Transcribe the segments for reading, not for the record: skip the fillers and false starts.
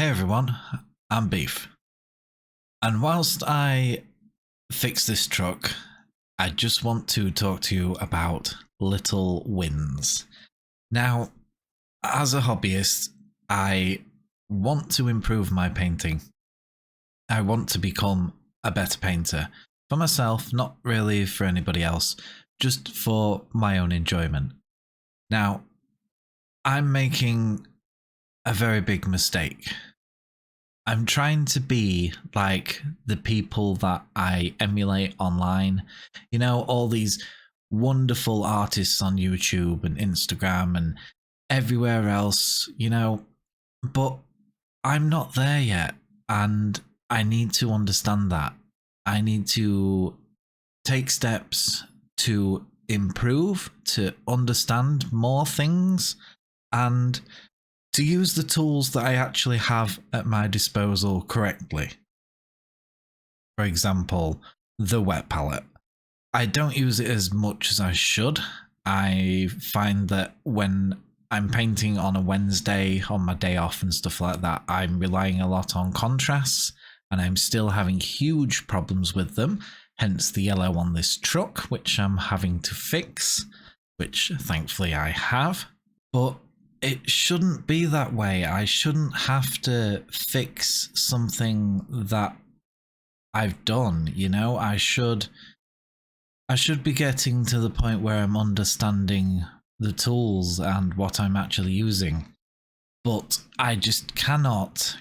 Hey everyone, I'm Beef. And whilst I fix this truck, I just want to talk to you about little wins. Now, as a hobbyist, I want to improve my painting. I want to become a better painter. For myself, not really for anybody else, just for my own enjoyment. Now, I'm making a very big mistake. I'm trying to be like the people that I emulate online. You know, all these wonderful artists on YouTube and Instagram and everywhere else, but I'm not there yet. And I need to understand that. I need to take steps to improve, to understand more things, and to use the tools that I actually have at my disposal correctly. For example, the wet palette. I don't use it as much as I should. I find that when I'm painting on a Wednesday, on my day off and stuff like that, I'm relying a lot on contrasts, and I'm still having huge problems with them, hence the yellow on this truck, which I'm having to fix, which thankfully I have. But it shouldn't be that way. I shouldn't have to fix something that I've done, I should be getting to the point where I'm understanding the tools and what I'm actually using. But I just cannot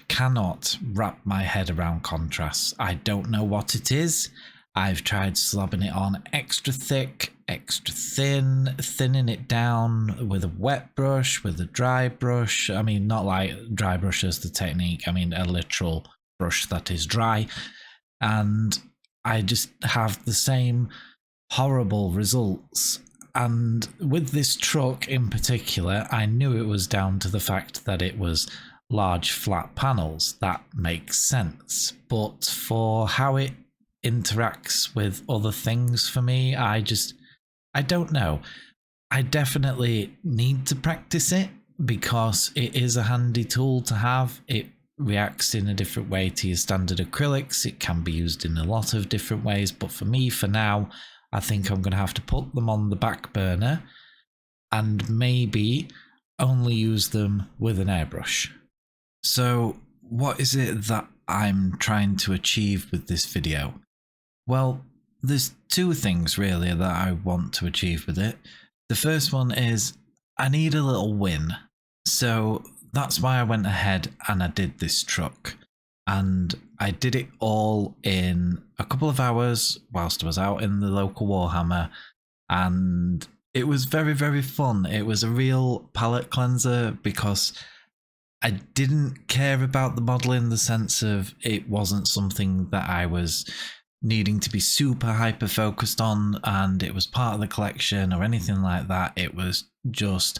wrap my head around contrasts. I don't know what it is. I've tried slabbing it on extra thick, extra thin, thinning it down with a wet brush, with a dry brush. I mean, not like dry brush as the technique, I mean a literal brush that is dry. And I just have the same horrible results. And with this truck in particular, I knew it was down to the fact that it was large flat panels. That makes sense. But for how it interacts with other things for me, I don't know. I definitely need to practice it because it is a handy tool to have. It reacts in a different way to your standard acrylics. It can be used in a lot of different ways, but for me, for now, I think I'm going to have to put them on the back burner and maybe only use them with an airbrush. So what is it that I'm trying to achieve with this video? Well, there's two things really that I want to achieve with it. The first one is I need a little win. So that's why I went ahead and I did this truck. And I did it all in a couple of hours whilst I was out in the local Warhammer. And it was very, very fun. It was a real palette cleanser because I didn't care about the model in the sense of it wasn't something that I was needing to be super hyper focused on and it was part of the collection or anything like that. It was just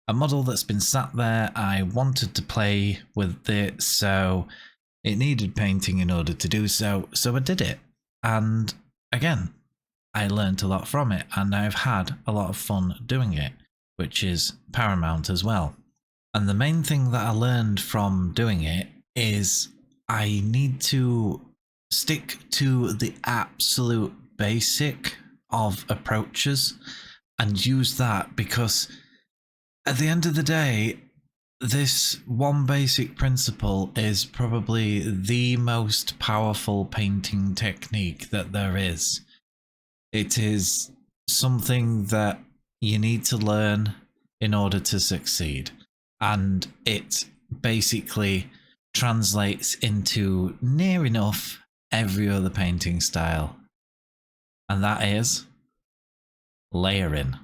a model that's been sat there. I wanted to play with it, so it needed painting in order to do so, so I did it. And again, I learned a lot from it and I've had a lot of fun doing it, which is paramount as well. And the main thing that I learned from doing it is I need to stick to the absolute basic of approaches and use that, because at the end of the day, this one basic principle is probably the most powerful painting technique that there is. It is something that you need to learn in order to succeed, and it basically translates into near enough every other painting style, and that is layering.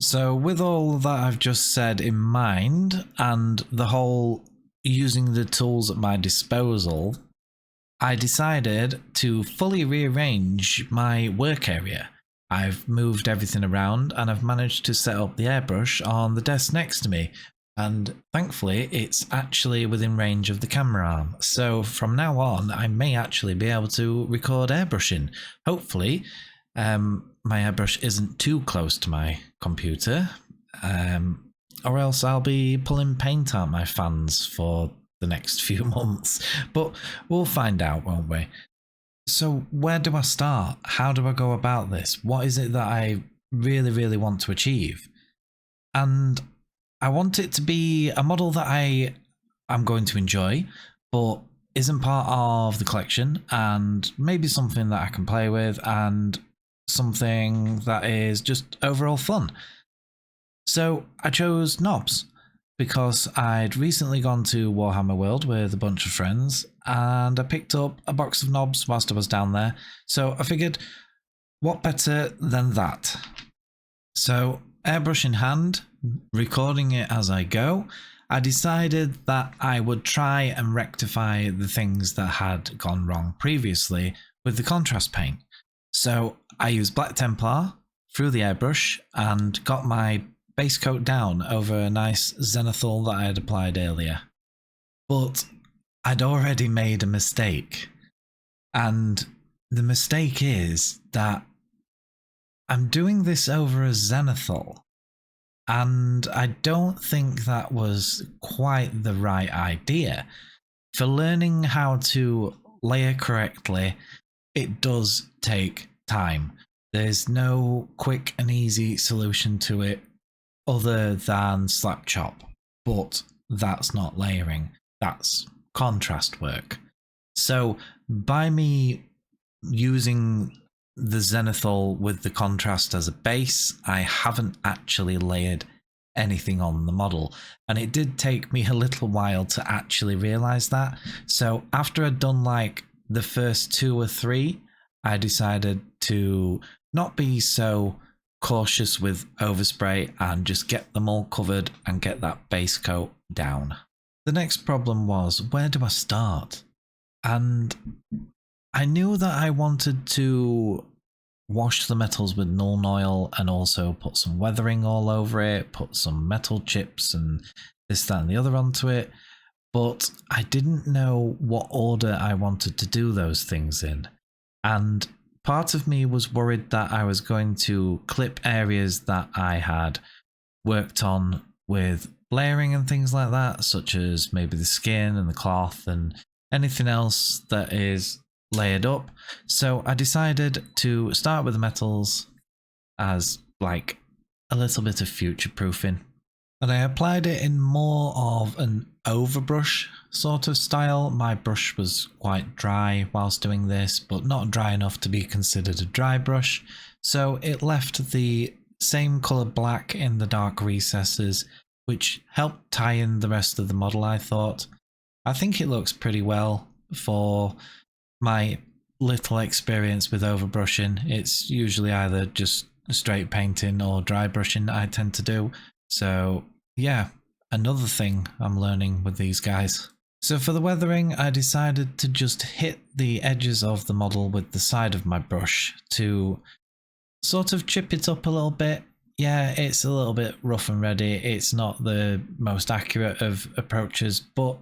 So with all that I've just said in mind and the whole using the tools at my disposal, I decided to fully rearrange my work area. I've moved everything around and I've managed to set up the airbrush on the desk next to me, and thankfully it's actually within range of the camera arm. So from now on I may actually be able to record airbrushing. Hopefully my airbrush isn't too close to my computer, or else I'll be pulling paint out my fans for the next few months, but we'll find out, won't we? So where do I start? How do I go about this? What is it that I really, really want to achieve? And I want it to be a model that I'm going to enjoy, but isn't part of the collection, and maybe something that I can play with, and something that is just overall fun. So I chose Nobz because I'd recently gone to Warhammer World with a bunch of friends, and I picked up a box of Nobz whilst I was down there. So I figured, what better than that? So airbrush in hand, recording it as I go, I decided that I would try and rectify the things that had gone wrong previously with the contrast paint. So I used Black Templar through the airbrush and got my base coat down over a nice zenithal that I had applied earlier. But I'd already made a mistake. And the mistake is that I'm doing this over a zenithal. And I don't think that was quite the right idea. For learning how to layer correctly, it does take time. There's no quick and easy solution to it other than slap chop, but that's not layering, that's contrast work. So by me using the zenithal with the contrast as a base, I haven't actually layered anything on the model, and it did take me a little while to actually realize that. So after I'd done like the first 2 or 3, I decided to not be so cautious with overspray and just get them all covered and get that base coat down. The next problem was, where do I start? And I knew that I wanted to wash the metals with Nuln Oil and also put some weathering all over it, put some metal chips and this, that and the other onto it, but I didn't know what order I wanted to do those things in. And part of me was worried that I was going to clip areas that I had worked on with layering and things like that, such as maybe the skin and the cloth and anything else that is layered up. So I decided to start with the metals as like a little bit of future proofing. And I applied it in more of an overbrush sort of style. My brush was quite dry whilst doing this, but not dry enough to be considered a dry brush. So it left the same colour black in the dark recesses, which helped tie in the rest of the model, I thought. I think it looks pretty well for my little experience with overbrushing. It's usually either just straight painting or dry brushing I tend to do. So yeah, another thing I'm learning with these guys. So for the weathering, I decided to just hit the edges of the model with the side of my brush to sort of chip it up a little bit. Yeah, it's a little bit rough and ready. It's not the most accurate of approaches, but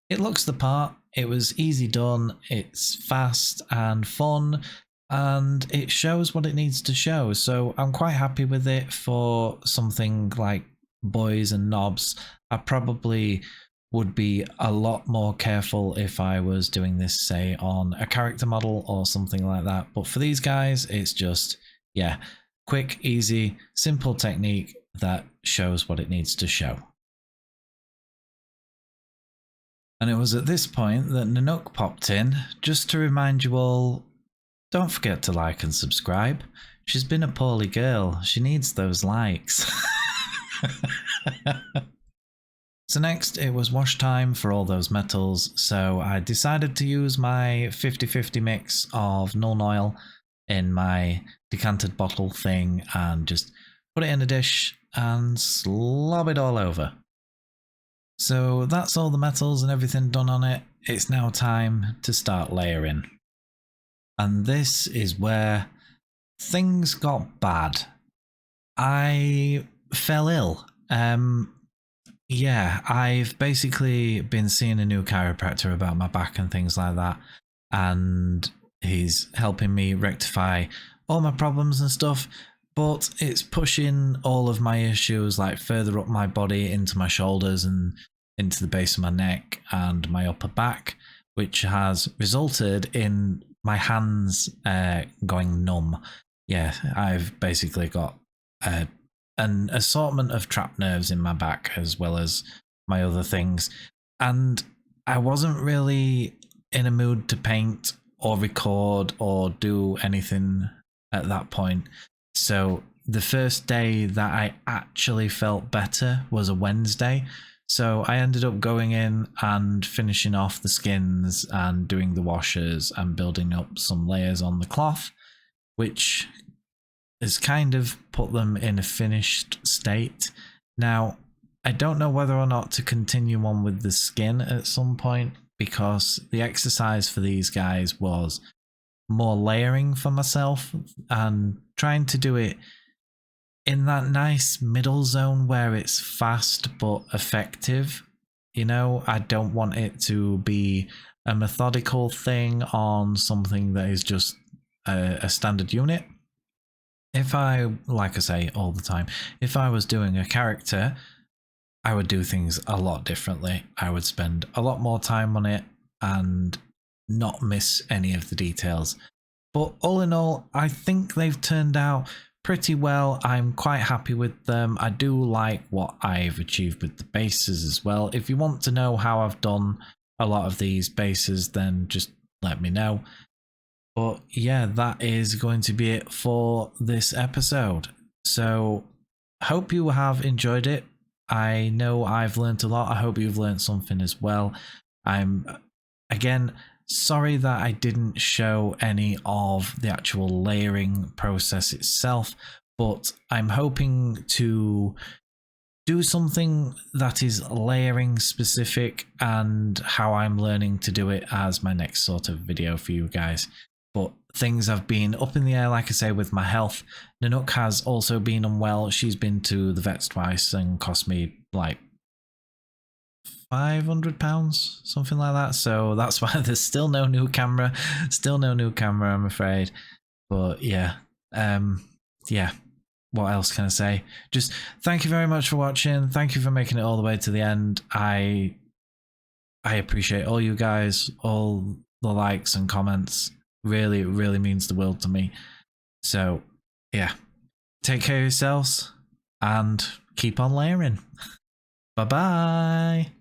it looks the part. It was easy done, it's fast and fun, and it shows what it needs to show. So I'm quite happy with it for something like boys and Nobz. I probably would be a lot more careful if I was doing this, say, on a character model or something like that. But for these guys, it's just, yeah, quick, easy, simple technique that shows what it needs to show. And it was at this point that Nanook popped in, just to remind you all, don't forget to like and subscribe. She's been a poorly girl, she needs those likes. So next it was wash time for all those metals, so I decided to use my 50-50 mix of Nuln Oil in my decanted bottle thing and just put it in a dish and slob it all over. So that's all the metals and everything done on it. It's now time to start layering. And this is where things got bad. I fell ill. Yeah, I've basically been seeing a new chiropractor about my back and things like that, and he's helping me rectify all my problems and stuff, but it's pushing all of my issues like further up my body into my shoulders and into the base of my neck, and my upper back, which has resulted in my hands going numb. Yeah, I've basically got an assortment of trapped nerves in my back as well as my other things. And I wasn't really in a mood to paint or record or do anything at that point. So the first day that I actually felt better was a Wednesday. So I ended up going in and finishing off the skins and doing the washes and building up some layers on the cloth, which has kind of put them in a finished state. Now, I don't know whether or not to continue on with the skin at some point, because the exercise for these guys was more layering for myself and trying to do it in that nice middle zone where it's fast but effective. You know, I don't want it to be a methodical thing on something that is just a standard unit. If I, like I say all the time, if I was doing a character, I would do things a lot differently. I would spend a lot more time on it and not miss any of the details. But all in all, I think they've turned out pretty well. I'm quite happy with them. I do like what I've achieved with the bases as well. If you want to know how I've done a lot of these bases, then just let me know. But yeah, that is going to be it for this episode. So hope you have enjoyed it. I know I've learned a lot. I hope you've learned something as well. I'm, again, sorry that I didn't show any of the actual layering process itself, but I'm hoping to do something that is layering specific and how I'm learning to do it as my next sort of video for you guys. But things have been up in the air, like I say, with my health. Nanook has also been unwell. She's been to the vets twice and cost me like £500, something like that. So that's why there's still no new camera. I'm afraid. But yeah, yeah. What else can I say? Just thank you very much for watching. Thank you for making it all the way to the end. I appreciate all you guys, all the likes and comments. Really, it really means the world to me. So yeah, take care of yourselves and keep on layering. Bye bye.